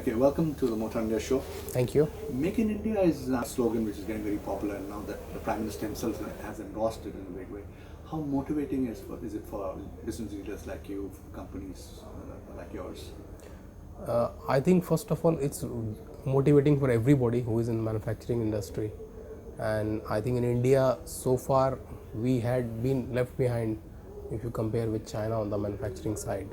Okay, welcome to the Motown India show. Thank you. Make in India is a slogan which is getting very popular now that the Prime Minister himself has endorsed it in a big way. How motivating is it for business leaders like you, companies like yours? I think first of all it's motivating for everybody who is in manufacturing industry, and I think in India so far we had been left behind if you compare with China on the manufacturing side.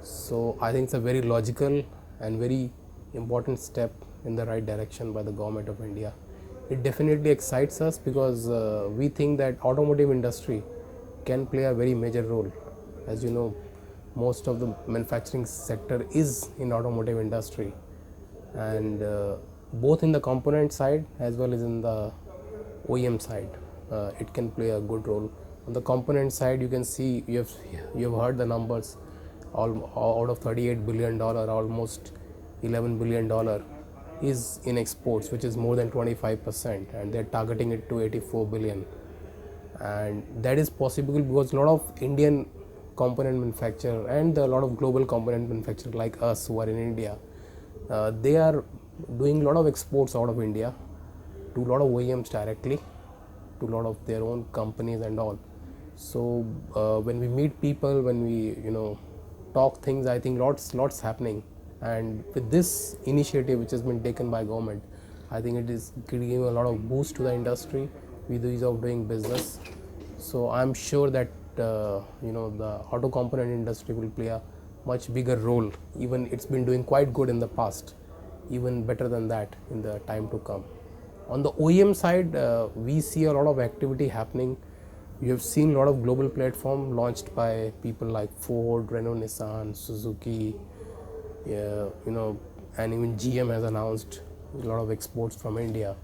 So I think it's a very logical and very important step in the right direction by the government of India. It definitely excites us because we think that automotive industry can play a very major role. As you know, most of the manufacturing sector is in automotive industry, and both in the component side as well as in the OEM side, it can play a good role. On the component side, you can see you have heard the numbers. Out of $38 billion, almost $11 billion is in exports, which is more than 25%, and they're targeting it to 84 billion. And that is possible because a lot of Indian component manufacturer and a lot of global component manufacturer like us who are in India, they are doing a lot of exports out of India to a lot of OEMs directly, to a lot of their own companies and all. So when we meet people, when we talk things, I think lots happening. And with this initiative which has been taken by government, I think it is giving a lot of boost to the industry with ease of doing business. So I'm sure that the auto component industry will play a much bigger role. Even it's been doing quite good in the past, even better than that in the time to come. On the OEM side, we see a lot of activity happening. You have seen a lot of global platform launched by people like Ford, Renault, Nissan, Suzuki, and even GM has announced a lot of exports from India.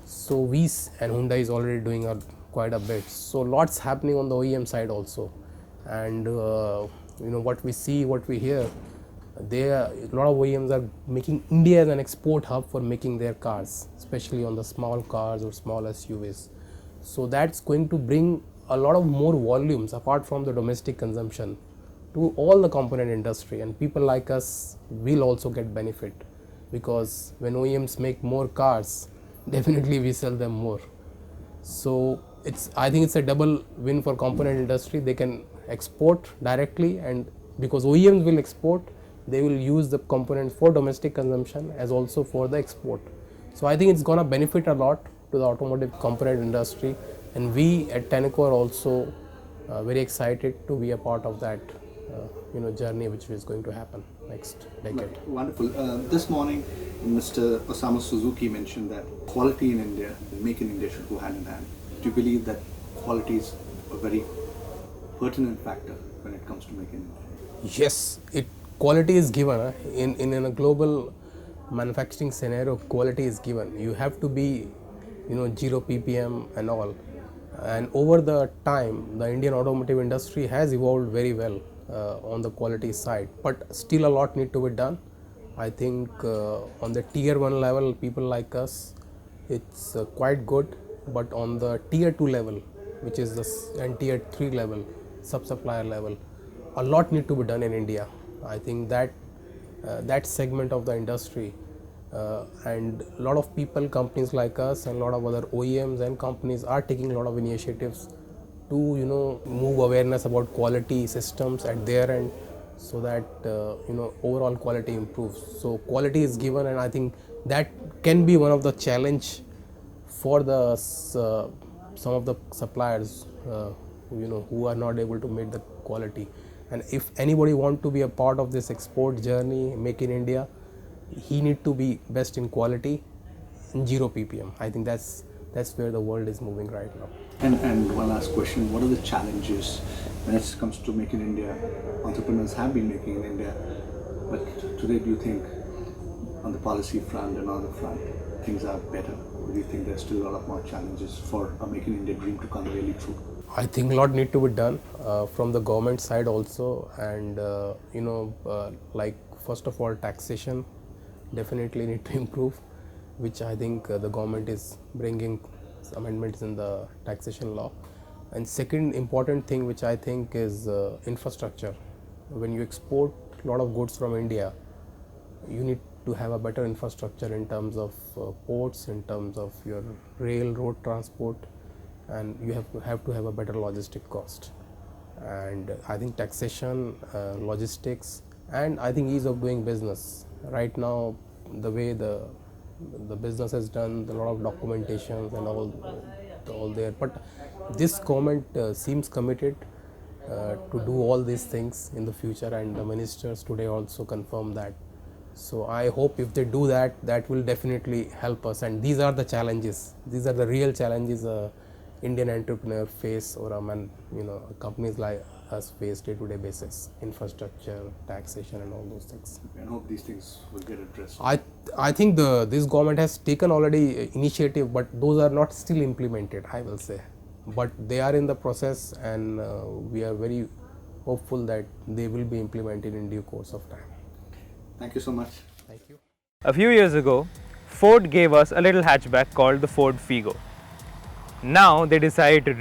So and Hyundai is already doing quite a bit. So lots happening on the OEM side also, and what we see, what we hear, a lot of OEMs are making India as an export hub for making their cars, especially on the small cars or small SUVs. So that's going to bring a lot of more volumes apart from the domestic consumption to all the component industry, and people like us will also get benefit because when OEMs make more cars, definitely we sell them more. So I think it's a double win for component industry. They can export directly, and because OEMs will export, they will use the components for domestic consumption as also for the export. So I think it's going to benefit a lot to the automotive component industry, and we at Tenneco are also very excited to be a part of that journey which is going to happen next decade. Wonderful. This morning, Mr. Osamu Suzuki mentioned that quality in India and make in India should go hand in hand. Do you believe that quality is a very pertinent factor when it comes to making India? Yes, quality is given. In a global manufacturing scenario, quality is given. You have to be 0 ppm and all. And over the time, the Indian automotive industry has evolved very well on the quality side, but still a lot need to be done. I think on the tier 1 level, people like us, it's quite good, but on the tier 2 level, which is and tier 3 level, sub-supplier level, a lot need to be done in India. I think that segment of the industry and a lot of people, companies like us and a lot of other OEMs and companies are taking a lot of initiatives to move awareness about quality systems at their end, so that overall quality improves. So quality is given, and I think that can be one of the challenge for the some of the suppliers who are not able to meet the quality. And if anybody want to be a part of this export journey, make in India, he need to be best in quality in 0 ppm. I think that's where the world is moving right now. And one last question, what are the challenges when it comes to making India? Entrepreneurs have been making in India, but today do you think on the policy front and other front things are better? Or do you think there's still a lot more challenges for a Make in India dream to come really true? I think a lot need to be done from the government side also, and like first of all, taxation definitely need to improve, which I think the government is bringing amendments in the taxation law. And second important thing which I think is infrastructure. When you export a lot of goods from India, you need to have a better infrastructure in terms of ports, in terms of your railroad transport, and you have to have a better logistic cost. And I think taxation, logistics, and I think ease of doing business. Right now, the way the business has done, a lot of documentations and all there. But this government seems committed to do all these things in the future, and the ministers today also confirmed that. So I hope if they do that, that will definitely help us. And these are the challenges. These are the real challenges Indian entrepreneur face, or companies like us face day-to-day basis: infrastructure, taxation, and all those things. And hope these things will get addressed. I think this government has taken already initiative, but those are not still implemented, I will say. But they are in the process, and we are very hopeful that they will be implemented in due course of time. Thank you so much. Thank you. A few years ago, Ford gave us a little hatchback called the Ford Figo. Now they decided to